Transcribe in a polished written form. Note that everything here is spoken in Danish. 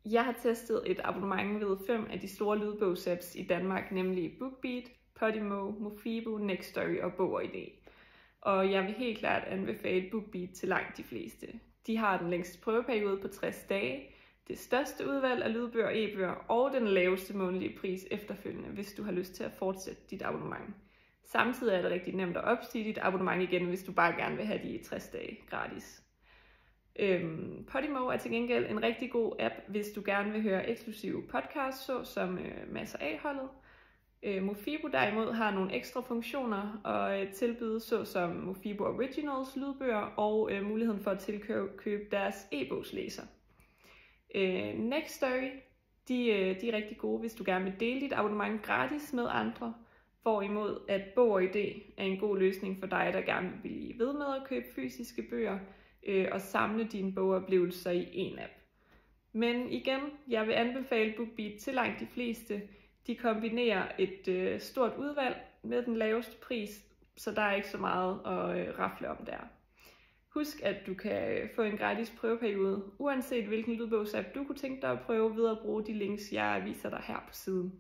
Jeg har testet et abonnement ved 5 af de store lydbogsapps i Danmark, nemlig BookBeat, Podimo, Mofibo, Nextory og Bog&ID. Og jeg vil helt klart anbefale BookBeat til langt de fleste. De har den længste prøveperiode på 60 dage, det største udvalg af lydbøger og e-bøger og den laveste månedlige pris efterfølgende, hvis du har lyst til at fortsætte dit abonnement. Samtidig er det rigtig nemt at opstige dit abonnement igen, hvis du bare gerne vil have de 60 dage gratis. Podimo er til gengæld en rigtig god app, hvis du gerne vil høre eksklusive podcasts, såsom Masser A-holdet. Mofibo derimod har nogle ekstra funktioner og tilbyder såsom Mofibo Originals lydbøger og muligheden for at tilkøbe deres e-bogslæser. Nextory, de er rigtig gode, hvis du gerne vil dele dit abonnement gratis med andre, hvorimod at Bog&ID er en god løsning for dig, der gerne vil blive ved med at købe fysiske bøger og samle dine bogoplevelser i en app. Men igen, jeg vil anbefale BookBeat til langt de fleste. De kombinerer et stort udvalg med den laveste pris, så der er ikke så meget at rafle om der. Husk, at du kan få en gratis prøveperiode, uanset hvilken lydbogsapp du kunne tænke dig at prøve ved at bruge de links, jeg viser dig her på siden.